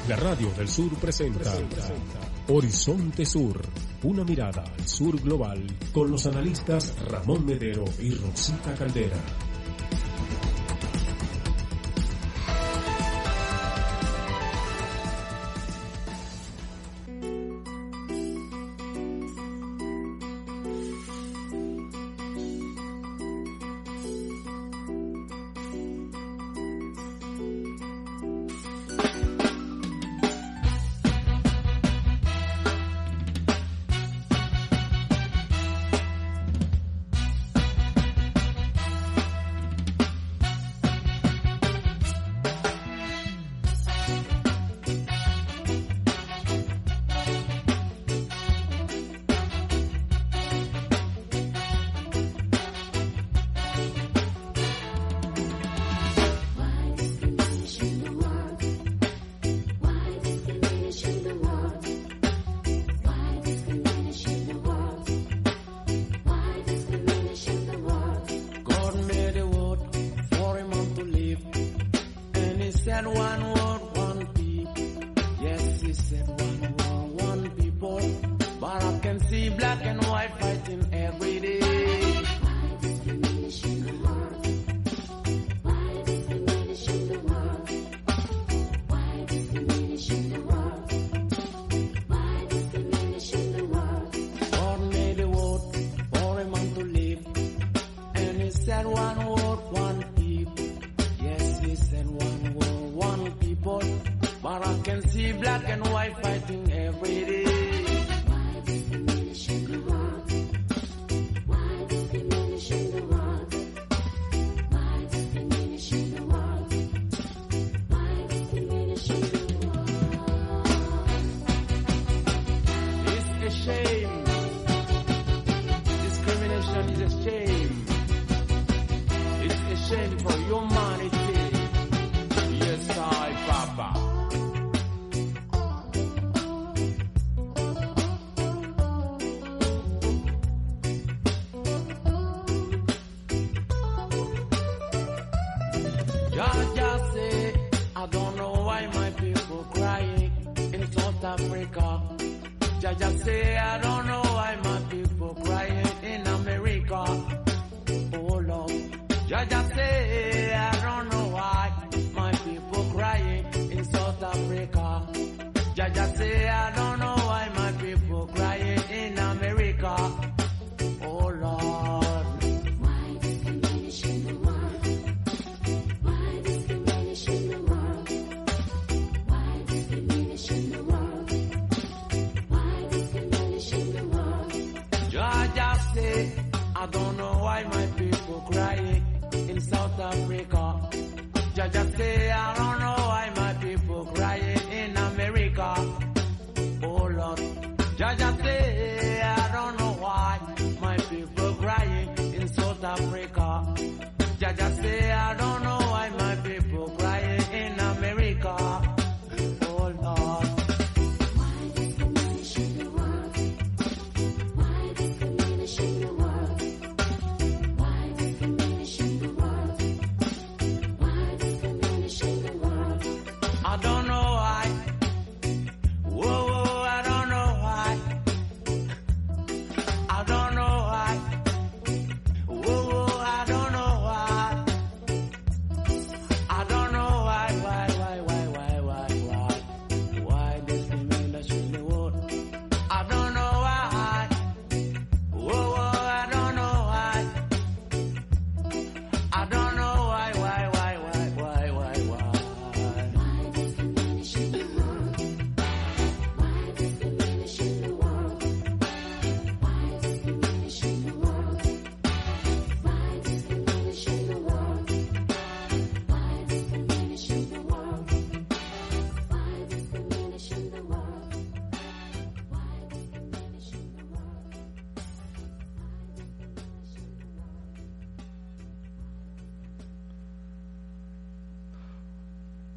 La Radio del Sur presenta Horizonte Sur, una mirada al sur global con los analistas Ramón Medero y Rosita Caldera.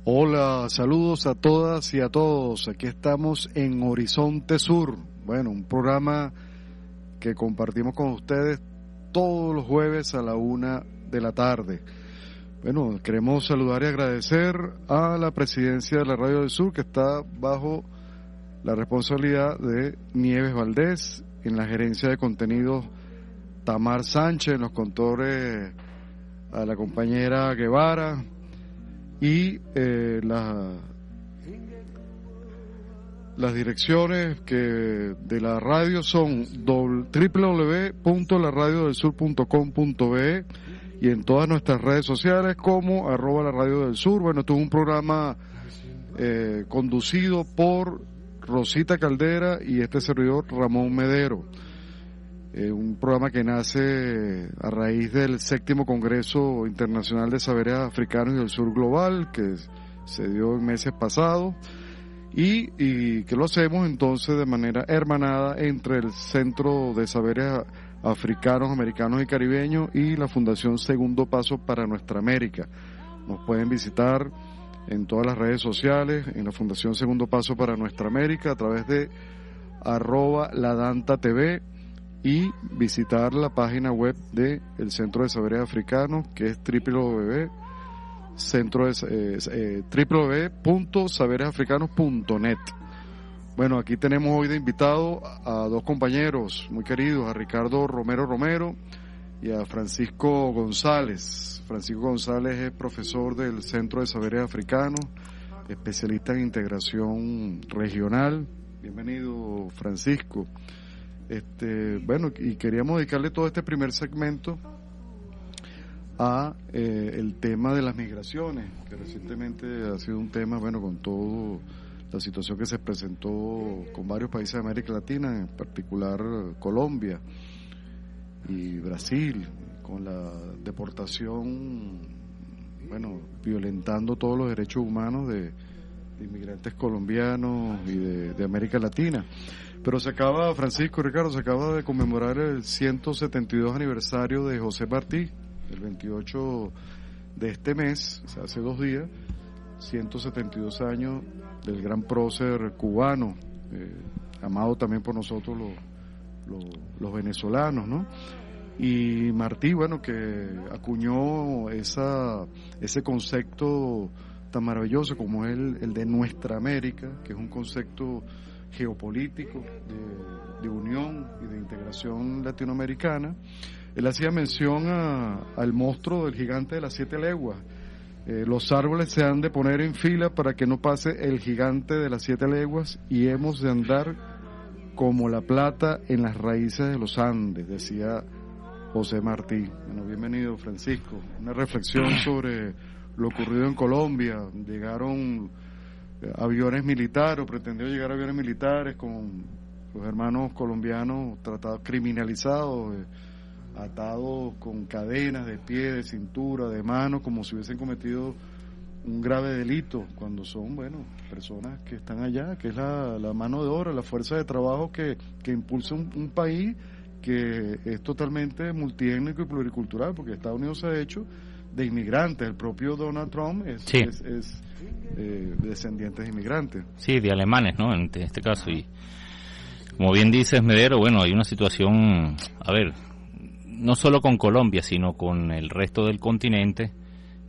Hola, saludos a todas y a todos. Aquí estamos en Horizonte Sur. Bueno, un programa que compartimos con ustedes todos los jueves a la 1 de la tarde. Bueno, queremos saludar y agradecer a la presidencia de la Radio del Sur, que está bajo la responsabilidad de Nieves Valdés, en la gerencia de contenidos Tamar Sánchez, en los controles a la compañera Guevara, y las direcciones de la radio son www.laradioDelSur.com.be y en todas nuestras redes sociales como @LaRadioDelSur. Bueno, esto es un programa conducido por Rosita Caldera y este servidor Ramón Medero. Un programa que nace a raíz del 7º Congreso Internacional de Saberes Africanos y del Sur Global, que se dio en meses pasados, y que lo hacemos entonces de manera hermanada entre el Centro de Saberes Africanos, Americanos y Caribeños y la Fundación Segundo Paso para Nuestra América. Nos pueden visitar en todas las redes sociales, en la Fundación Segundo Paso para Nuestra América, a través de @LaDantaTV, y visitar la página web del Centro de Saberes Africanos, que es www.saberesafricanos.net. Bueno, aquí tenemos hoy de invitado a dos compañeros muy queridos, a Ricardo Romero y a Francisco González. Francisco González es profesor del Centro de Saberes Africanos, especialista en integración regional. Bienvenido, Francisco. Bueno, y queríamos dedicarle todo este primer segmento a el tema de las migraciones, que recientemente ha sido un tema, bueno, con toda la situación que se presentó con varios países de América Latina, en particular Colombia y Brasil, con la deportación, bueno, violentando todos los derechos humanos de inmigrantes colombianos y de América Latina. Pero Francisco, Ricardo, se acaba de conmemorar el 172 aniversario de José Martí, el 28 de este mes, o sea, hace 2 días, 172 años del gran prócer cubano, amado también por nosotros los venezolanos, ¿no? Y Martí, bueno, que acuñó ese concepto tan maravilloso como es el de Nuestra América, que es un concepto geopolítico de unión y de integración latinoamericana. Él hacía mención al monstruo del gigante de las 7 leguas. Los árboles se han de poner en fila para que no pase el gigante de las 7 leguas y hemos de andar como la plata en las raíces de los Andes, decía José Martí. Bueno, bienvenido, Francisco. Una reflexión sobre lo ocurrido en Colombia. Llegaron aviones militares, o pretendió llegar aviones militares con los hermanos colombianos tratados, criminalizados, atados con cadenas de pie, de cintura, de mano, como si hubiesen cometido un grave delito, cuando son, bueno, personas que están allá, que es la mano de obra, la fuerza de trabajo que impulsa un país que es totalmente multiétnico y pluricultural, porque Estados Unidos se ha hecho de inmigrantes. El propio Donald Trump es descendiente de inmigrantes. Sí, de alemanes, ¿no? En este caso. Y como bien dices, Medero, bueno, hay una situación, a ver, no solo con Colombia, sino con el resto del continente,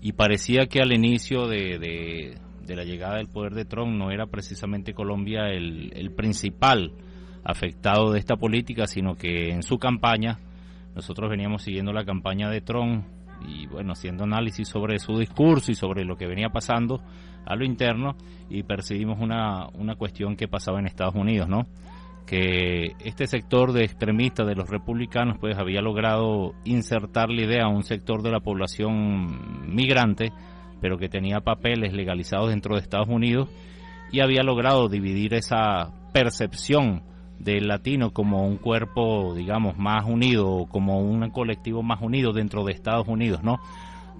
y parecía que al inicio de la llegada del poder de Trump no era precisamente Colombia el principal afectado de esta política, sino que en su campaña, nosotros veníamos siguiendo la campaña de Trump y bueno, haciendo análisis sobre su discurso y sobre lo que venía pasando a lo interno, y percibimos una cuestión que pasaba en Estados Unidos, ¿no? Que este sector de extremistas de los republicanos pues había logrado insertar la idea a un sector de la población migrante, pero que tenía papeles legalizados dentro de Estados Unidos, y había logrado dividir esa percepción del latino como un cuerpo, digamos, más unido, como un colectivo más unido dentro de Estados Unidos, ¿no?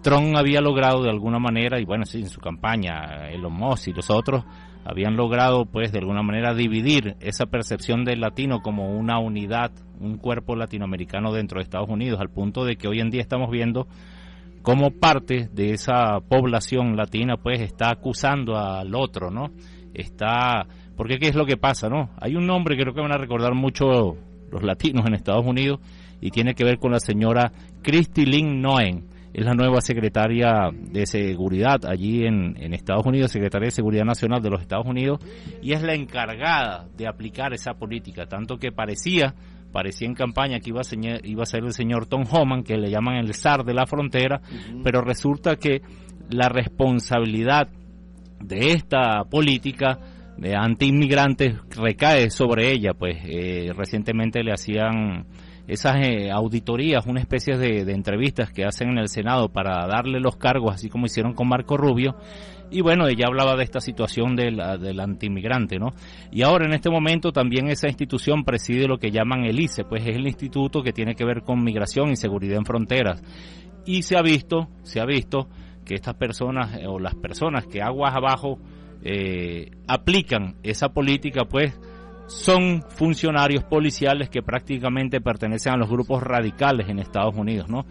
Trump había logrado de alguna manera, y bueno, sí, en su campaña, Elon Musk y los otros, habían logrado, pues, de alguna manera dividir esa percepción del latino como una unidad, un cuerpo latinoamericano dentro de Estados Unidos, al punto de que hoy en día estamos viendo cómo parte de esa población latina, pues, está acusando al otro, ¿no? Porque ¿qué es lo que pasa, no? Hay un nombre que creo que van a recordar mucho los latinos en Estados Unidos, y tiene que ver con la señora Christy Lynn Noem. es la nueva secretaria de Seguridad allí en Estados Unidos, secretaria de Seguridad Nacional de los Estados Unidos, y es la encargada de aplicar esa política, tanto que parecía en campaña que iba a ser el señor Tom Homan, que le llaman el zar de la frontera, pero resulta que la responsabilidad de esta política de anti-inmigrantes recae sobre ella. Pues recientemente le hacían esas auditorías, una especie de entrevistas que hacen en el Senado para darle los cargos, así como hicieron con Marco Rubio. Y bueno, ella hablaba de esta situación del anti-inmigrante, ¿no? Y ahora en este momento también esa institución preside lo que llaman el ICE, pues es el instituto que tiene que ver con migración y seguridad en fronteras. Y se ha visto que estas personas, o las personas que aguas abajo aplican esa política, pues son funcionarios policiales que prácticamente pertenecen a los grupos radicales en Estados Unidos, ¿no?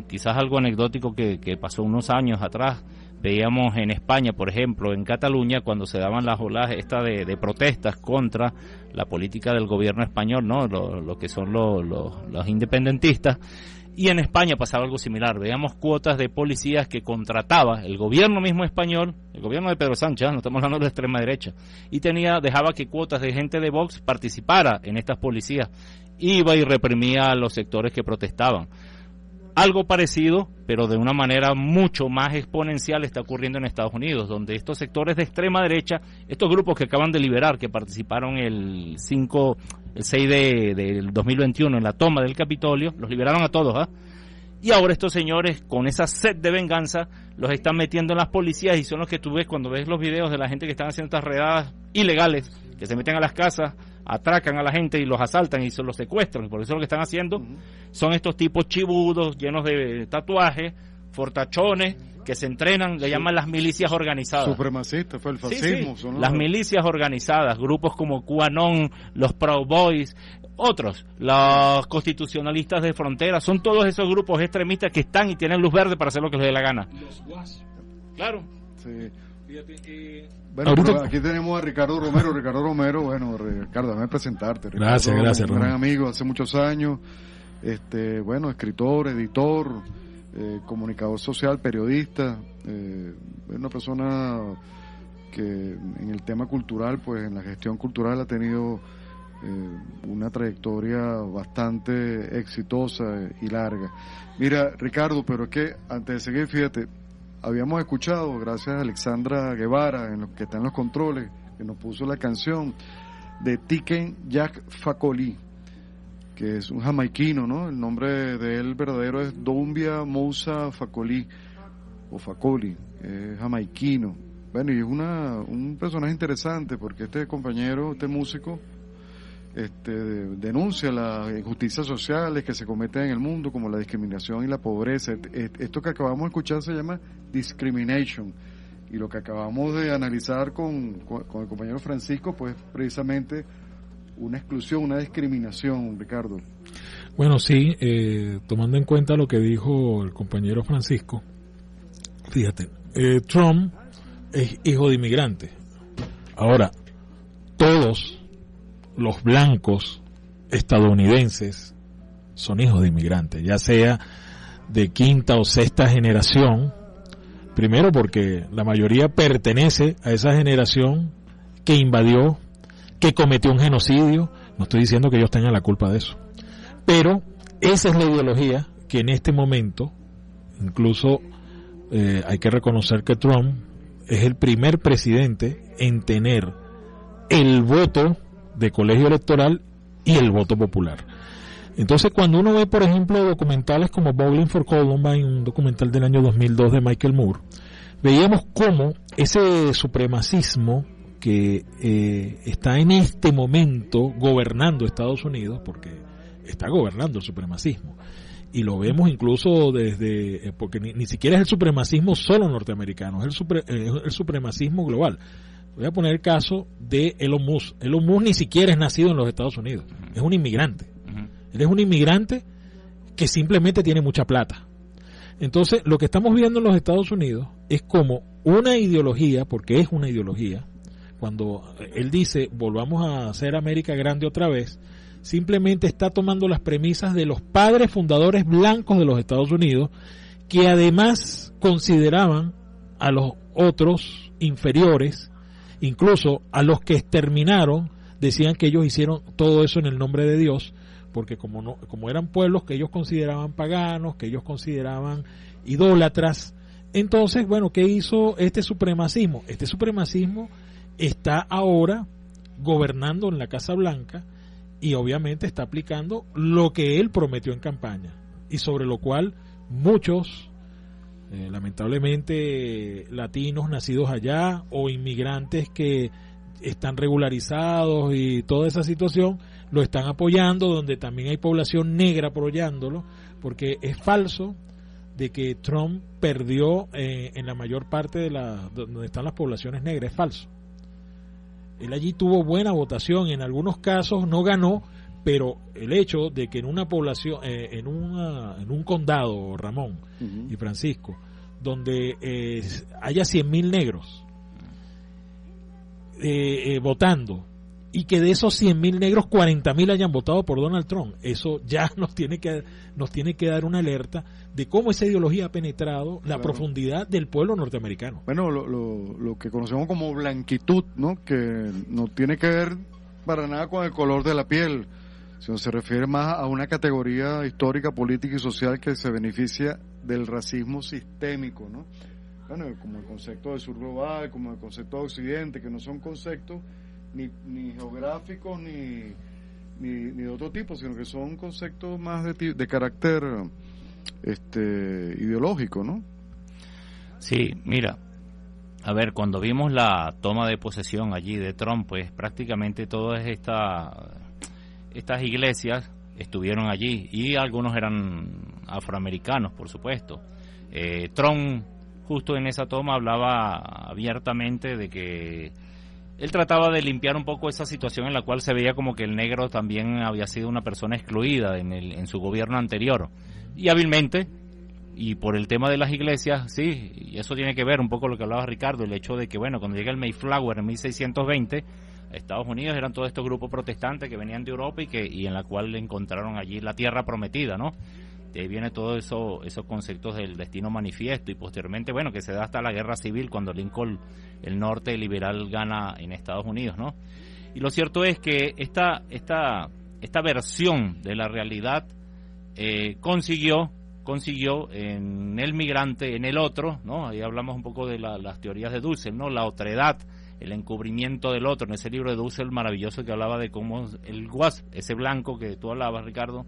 Quizás algo anecdótico que pasó unos años atrás. Veíamos en España, por ejemplo, en Cataluña, cuando se daban las olas de protestas contra la política del gobierno español, ¿no? Lo que son los independentistas. Y en España pasaba algo similar. Veíamos cuotas de policías que contrataba el gobierno mismo español, el gobierno de Pedro Sánchez, no estamos hablando de la extrema derecha, y dejaba que cuotas de gente de Vox participara en estas policías. Iba y reprimía a los sectores que protestaban. Algo parecido, pero de una manera mucho más exponencial, está ocurriendo en Estados Unidos, donde estos sectores de extrema derecha, estos grupos que acaban de liberar, que participaron el 6 del 2021 en la toma del Capitolio, los liberaron a todos, y ahora estos señores, con esa sed de venganza, los están metiendo en las policías, y son los que tú ves cuando ves los videos de la gente que están haciendo estas redadas ilegales, que se meten a las casas, atracan a la gente y los asaltan y se los secuestran. Por eso lo que están haciendo son estos tipos chibudos, llenos de tatuajes, fortachones, que se entrenan, le llaman las milicias organizadas. Supremacistas, fue el fascismo. Sí. Las milicias organizadas, grupos como QAnon, los Proud Boys, otros, los constitucionalistas de frontera, son todos esos grupos extremistas que están y tienen luz verde para hacer lo que les dé la gana. Los guas. Claro. Sí. Fíjate, bueno, aquí tenemos a Ricardo Romero. Bueno, Ricardo, déjame presentarte. Ricardo, gracias, un gran amigo hace muchos años, bueno, escritor, editor, comunicador social, periodista, una persona que en el tema cultural, pues en la gestión cultural ha tenido una trayectoria bastante exitosa y larga. Mira, Ricardo, pero es que antes de seguir, fíjate, habíamos escuchado, gracias a Alexandra Guevara, que está en los controles, que nos puso la canción de Tiken Jack Fakoly, que es un jamaiquino, ¿no? El nombre de él verdadero es Doumbia Moussa Fakoly, o Fakoly, es jamaiquino. Bueno, y es un personaje interesante, porque este compañero, este músico, denuncia las injusticias sociales que se cometen en el mundo, como la discriminación y la pobreza. Esto que acabamos de escuchar se llama discrimination, y lo que acabamos de analizar con el compañero Francisco, pues precisamente una exclusión, una discriminación, Ricardo. Bueno, sí, tomando en cuenta lo que dijo el compañero Francisco, fíjate, Trump es hijo de inmigrantes. Ahora, todos los blancos estadounidenses son hijos de inmigrantes, ya sea de quinta o sexta generación, primero porque la mayoría pertenece a esa generación que invadió, que cometió un genocidio. No estoy diciendo que ellos tengan la culpa de eso, pero esa es la ideología que en este momento, incluso hay que reconocer que Trump es el primer presidente en tener el voto de colegio electoral y el voto popular. Entonces, cuando uno ve, por ejemplo, documentales como Bowling for Columbine, un documental del año 2002 de Michael Moore, veíamos cómo ese supremacismo que está en este momento gobernando Estados Unidos, porque está gobernando el supremacismo, y lo vemos incluso desde, porque ni siquiera es el supremacismo solo norteamericano, es el supremacismo global. Voy a poner el caso de Elon Musk. Elon Musk ni siquiera es nacido en los Estados Unidos, es un inmigrante. Él es un inmigrante que simplemente tiene mucha plata. Entonces, lo que estamos viendo en los Estados Unidos es como una ideología, porque es una ideología, cuando él dice, volvamos a hacer América grande otra vez, simplemente está tomando las premisas de los padres fundadores blancos de los Estados Unidos, que además consideraban a los otros inferiores, incluso a los que exterminaron, decían que ellos hicieron todo eso en el nombre de Dios, porque como eran pueblos que ellos consideraban paganos, que ellos consideraban idólatras. Entonces, bueno, ¿qué hizo este supremacismo? Este supremacismo está ahora gobernando en la Casa Blanca y obviamente está aplicando lo que él prometió en campaña, y sobre lo cual muchos, lamentablemente, latinos nacidos allá o inmigrantes que están regularizados y toda esa situación lo están apoyando, donde también hay población negra apoyándolo, porque es falso de que Trump perdió en la mayor parte de donde están las poblaciones negras. Es falso. Él allí tuvo buena votación, en algunos casos no ganó, pero el hecho de que en una población, en un condado, Ramón y Francisco, donde haya 100,000 negros votando, y que de esos 100,000 negros 40,000 hayan votado por Donald Trump, eso ya nos tiene que dar una alerta de cómo esa ideología ha penetrado la profundidad del pueblo norteamericano. Bueno, lo que conocemos como blanquitud, ¿no? Que no tiene que ver para nada con el color de la piel, sino se refiere más a una categoría histórica, política y social que se beneficia del racismo sistémico, ¿no? Bueno, como el concepto del sur global, como el concepto de occidente, que no son conceptos ni geográficos ni de otro tipo, sino que son conceptos más de carácter ideológico, ¿no? Sí, mira, a ver, cuando vimos la toma de posesión allí de Trump, pues prácticamente todas estas iglesias estuvieron allí, y algunos eran afroamericanos, por supuesto. Trump, justo en esa toma, hablaba abiertamente de que él trataba de limpiar un poco esa situación en la cual se veía como que el negro también había sido una persona excluida en su gobierno anterior. Y hábilmente, y por el tema de las iglesias, sí, y eso tiene que ver un poco lo que hablaba Ricardo, el hecho de que, bueno, cuando llega el Mayflower en 1620, Estados Unidos eran todos estos grupos protestantes que venían de Europa y en la cual encontraron allí la tierra prometida, ¿no? De ahí viene todo eso, esos conceptos del destino manifiesto, y posteriormente, bueno, que se da hasta la guerra civil cuando Lincoln, el norte liberal, gana en Estados Unidos, ¿no? Y lo cierto es que esta versión de la realidad consiguió en el migrante, en el otro, ¿no? Ahí hablamos un poco de las teorías de Dussel, ¿no? La otredad, el encubrimiento del otro, en ese libro de Dussel maravilloso que hablaba de cómo el WASP, ese blanco que tú hablabas, Ricardo,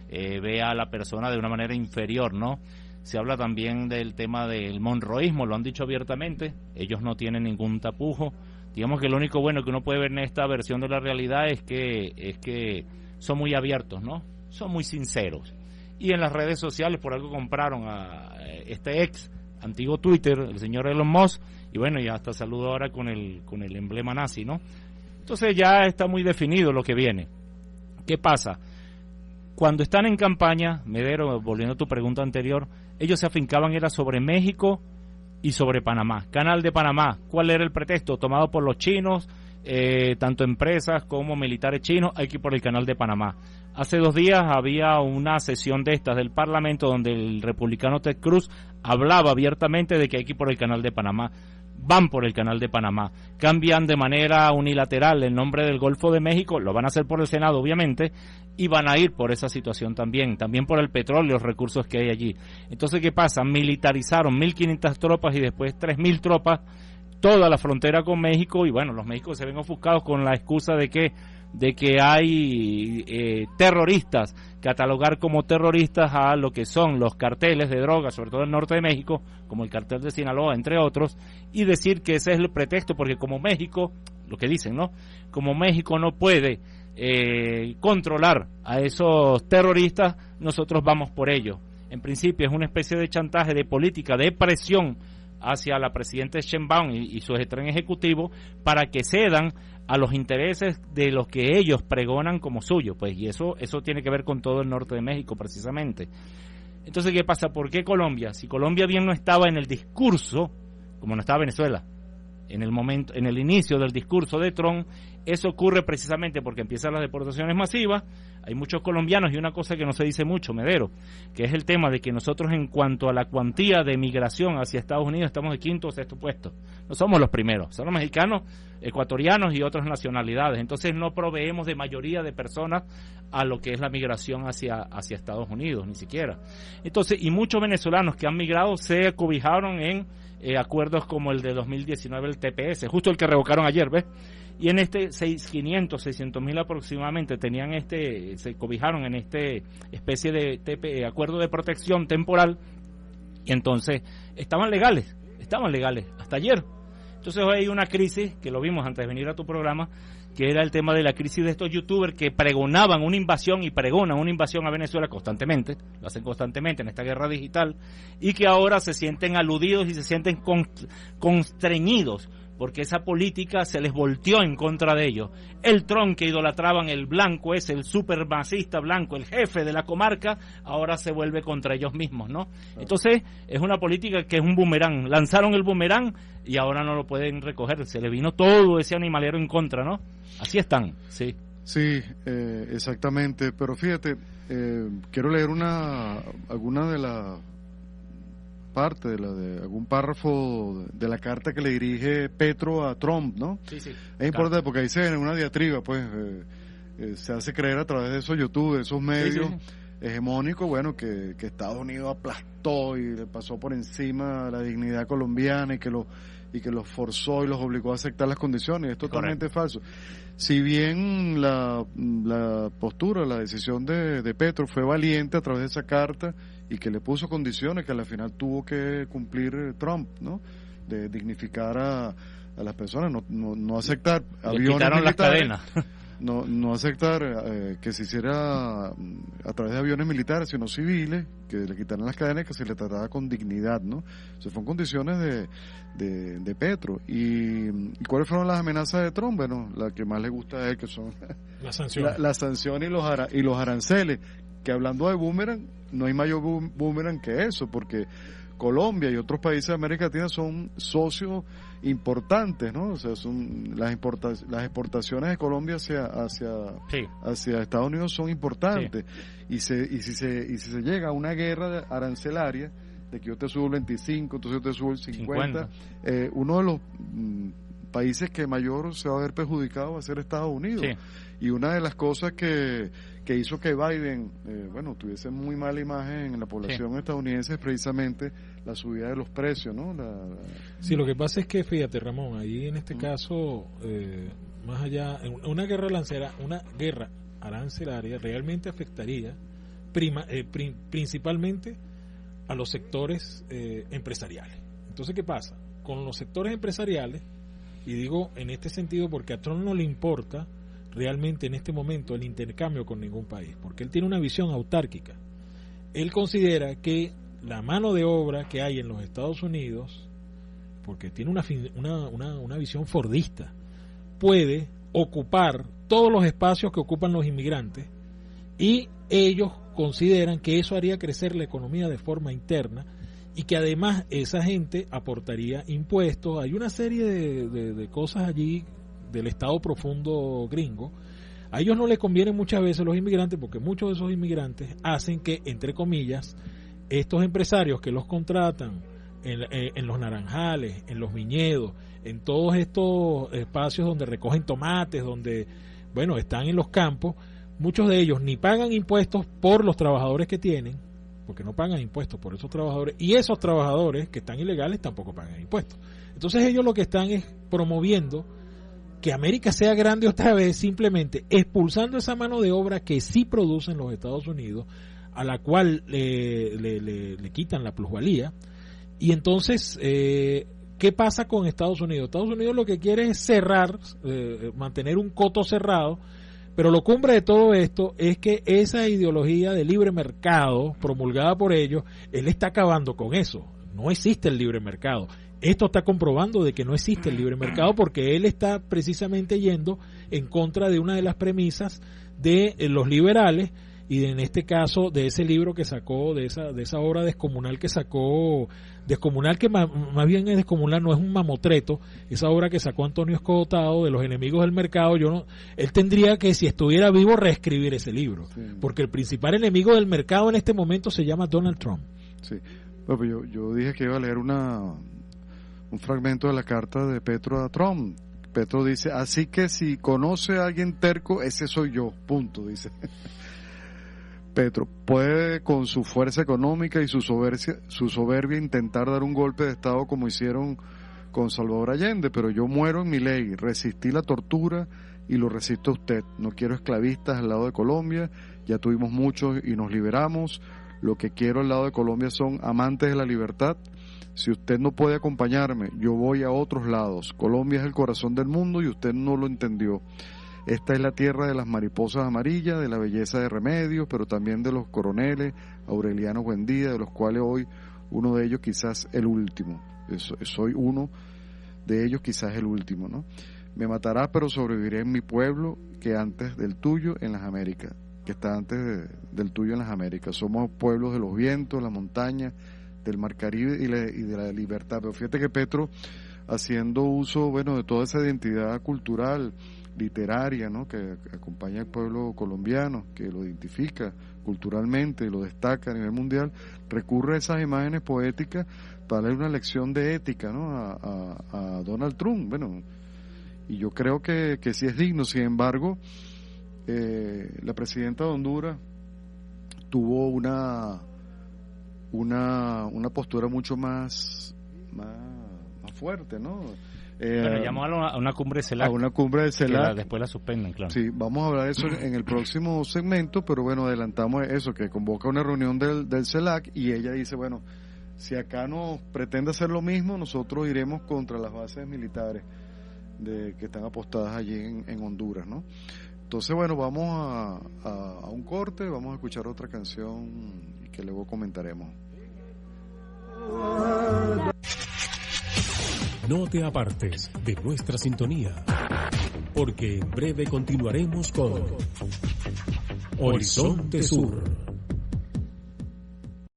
ve a la persona de una manera inferior, ¿no? Se habla también del tema del monroísmo, lo han dicho abiertamente, ellos no tienen ningún tapujo. Digamos que lo único bueno que uno puede ver en esta versión de la realidad es que son muy abiertos, ¿no? Son muy sinceros. Y en las redes sociales, por algo compraron a este ex antiguo Twitter, el señor Elon Musk, y bueno, ya hasta saludo ahora con el emblema nazi, ¿no? Entonces ya está muy definido lo que viene. ¿Qué pasa? Cuando están en campaña, Medero, volviendo a tu pregunta anterior, ellos se afincaban era sobre México y sobre Panamá. Canal de Panamá, ¿cuál era el pretexto? Tomado por los chinos, tanto empresas como militares chinos, hay que ir por el Canal de Panamá. Hace 2 días había una sesión de estas del Parlamento donde el republicano Ted Cruz hablaba abiertamente de que hay que ir por el Canal de Panamá. Van por el Canal de Panamá, cambian de manera unilateral el nombre del Golfo de México, lo van a hacer por el Senado obviamente, y van a ir por esa situación también por el petróleo, los recursos que hay allí. Entonces, ¿qué pasa? Militarizaron 1.500 tropas y después 3.000 tropas, toda la frontera con México, y bueno, los méxicos se ven ofuscados con la excusa de que hay terroristas, catalogar como terroristas a lo que son los carteles de drogas, sobre todo en el norte de México, como el cartel de Sinaloa, entre otros, y decir que ese es el pretexto, porque como México, lo que dicen, ¿no? Como México no puede controlar a esos terroristas, nosotros vamos por ello. En principio es una especie de chantaje, de política, de presión hacia la presidenta Sheinbaum y su tren ejecutivo para que cedan a los intereses de los que ellos pregonan como suyo, pues, y eso tiene que ver con todo el norte de México precisamente. Entonces, ¿qué pasa? ¿Por qué Colombia? Si Colombia bien no estaba en el discurso, como no estaba Venezuela, en el inicio del discurso de Trump. Eso ocurre precisamente porque empiezan las deportaciones masivas. Hay muchos colombianos, y una cosa que no se dice mucho, Medero, que es el tema de que nosotros, en cuanto a la cuantía de migración hacia Estados Unidos, estamos de 5º o 6º puesto. No somos los primeros, son los mexicanos, ecuatorianos y otras nacionalidades. Entonces no proveemos de mayoría de personas a lo que es la migración hacia Estados Unidos, ni siquiera. Entonces, y muchos venezolanos que han migrado se cobijaron en acuerdos como el de 2019, el TPS, justo el que revocaron ayer, ¿ves? Y en este 600.000 aproximadamente se cobijaron en este especie de acuerdo de protección temporal, y entonces estaban legales hasta ayer. Entonces hoy hay una crisis, que lo vimos antes de venir a tu programa, que era el tema de la crisis de estos youtubers que pregonaban una invasión y pregonan una invasión a Venezuela constantemente, lo hacen constantemente en esta guerra digital, y que ahora se sienten aludidos y se sienten constreñidos porque esa política se les volteó en contra de ellos. El Trump que idolatraban, el blanco ese, el supremacista blanco, el jefe de la comarca, ahora se vuelve contra ellos mismos, ¿no? Entonces, es una política que es un boomerang. Lanzaron el boomerang y ahora no lo pueden recoger. Se le vino todo ese animalero en contra, ¿no? Así están, sí. Sí, exactamente. Pero fíjate, quiero leer alguna de las parte de algún párrafo de la carta que le dirige Petro a Trump, ¿no? Sí. Es importante porque ahí se en una diatriba, pues se hace creer a través de esos YouTube, de esos medios hegemónicos, bueno, que Estados Unidos aplastó y le pasó por encima la dignidad colombiana y que los forzó y los obligó a aceptar las condiciones. Es totalmente falso. Si bien la postura, la decisión de Petro fue valiente a través de esa carta y que le puso condiciones que al final tuvo que cumplir Trump, ¿no? De dignificar a las personas, no aceptar aviones quitaron militares, las cadenas. no aceptar que se hiciera a través de aviones militares, sino civiles, que le quitaran las cadenas, que se le tratara con dignidad, ¿no? O sea, fueron condiciones de Petro. ¿Y cuáles fueron las amenazas de Trump? Bueno, la que más le gusta a él, que son las sanciones. La sanción y los aranceles, que hablando de boomerang, no hay mayor boomerang que eso, porque Colombia y otros países de América Latina son socios importantes, ¿no? O sea, son las exportaciones de Colombia hacia Estados Unidos son importantes. Sí. Y si se llega a una guerra arancelaria, de que yo te subo el 25, entonces yo te subo el 50. Uno de los países que mayor se va a ver perjudicado va a ser Estados Unidos. Sí. Y una de las cosas que hizo que Biden tuviese muy mala imagen en la población estadounidense es precisamente la subida de los precios, ¿no? Sí, lo que pasa es que, fíjate, Ramón, ahí en este caso, más allá, una guerra arancelaria realmente afectaría principalmente a los sectores empresariales. Entonces, ¿qué pasa? Con los sectores empresariales, y digo en este sentido porque a Trump no le importa realmente en este momento el intercambio con ningún país, porque él tiene una visión autárquica. Él considera que la mano de obra que hay en los Estados Unidos, porque tiene una visión fordista, puede ocupar todos los espacios que ocupan los inmigrantes, y ellos consideran que eso haría crecer la economía de forma interna y que además esa gente aportaría impuestos. Hay una serie de cosas allí del Estado profundo gringo. A ellos no les convienen muchas veces los inmigrantes, porque muchos de esos inmigrantes hacen que, entre comillas, estos empresarios que los contratan en los naranjales, en los viñedos, en todos estos espacios donde recogen tomates, donde, están en los campos, muchos de ellos ni pagan impuestos por los trabajadores que tienen, porque no pagan impuestos por esos trabajadores, y esos trabajadores que están ilegales tampoco pagan impuestos. Entonces ellos lo que están es promoviendo que América sea grande otra vez, simplemente expulsando esa mano de obra que sí producen los Estados Unidos, a la cual le quitan la plusvalía. Y entonces, ¿qué pasa con Estados Unidos? Estados Unidos lo que quiere es cerrar, mantener un coto cerrado, pero lo cumbre de todo esto es que esa ideología de libre mercado promulgada por ellos, él está acabando con eso. No existe el libre mercado. Esto está comprobando de que no existe el libre mercado, porque él está precisamente yendo en contra de una de las premisas de los liberales, y en este caso de ese libro que sacó, de esa obra descomunal que sacó, descomunal que más bien es descomunal, no es un mamotreto, esa obra que sacó Antonio Escotado de los enemigos del mercado, él tendría que, si estuviera vivo, reescribir ese libro, sí, porque el principal enemigo del mercado en este momento se llama Donald Trump. Sí, bueno, yo dije que iba a leer un fragmento de la carta de Petro a Trump. Petro dice: así que si conoce a alguien terco, ese soy yo, punto, dice. Petro puede con su fuerza económica y su soberbia intentar dar un golpe de estado como hicieron con Salvador Allende, pero yo muero en mi ley, resistí la tortura y lo resisto a usted. No quiero esclavistas al lado de Colombia, ya tuvimos muchos y nos liberamos. Lo que quiero al lado de Colombia son amantes de la libertad. Si usted no puede acompañarme, yo voy a otros lados. Colombia es el corazón del mundo y usted no lo entendió. Esta es la tierra de las mariposas amarillas, de la belleza de Remedios, pero también de los coroneles, Aureliano Buendía, de los cuales hoy uno de ellos quizás el último. Soy uno de ellos quizás el último, ¿no? Me matarás, pero sobreviviré en mi pueblo, que antes del tuyo en las Américas, que está antes del tuyo en las Américas. Somos pueblos de los vientos, la montaña, del Mar Caribe y de la libertad. Pero fíjate que Petro, haciendo uso, bueno, de toda esa identidad cultural, literaria, ¿no?, que acompaña al pueblo colombiano, que lo identifica culturalmente y lo destaca a nivel mundial, recurre a esas imágenes poéticas para darle una lección de ética, ¿no?, a Donald Trump. Bueno, y yo creo que sí es digno. Sin embargo, la presidenta de Honduras tuvo una postura mucho más fuerte, ¿no? Bueno, llamó a una cumbre de CELAC. A una cumbre de CELAC. Después la suspenden, claro. Sí, vamos a hablar de eso en el próximo segmento, pero bueno, adelantamos eso, que convoca una reunión del CELAC y ella dice, bueno, si acá nos pretende hacer lo mismo, nosotros iremos contra las bases militares que están apostadas allí en Honduras, ¿no? Entonces, bueno, vamos a un corte, vamos a escuchar otra canción que luego comentaremos. No te apartes de nuestra sintonía, porque en breve continuaremos con Horizonte Sur.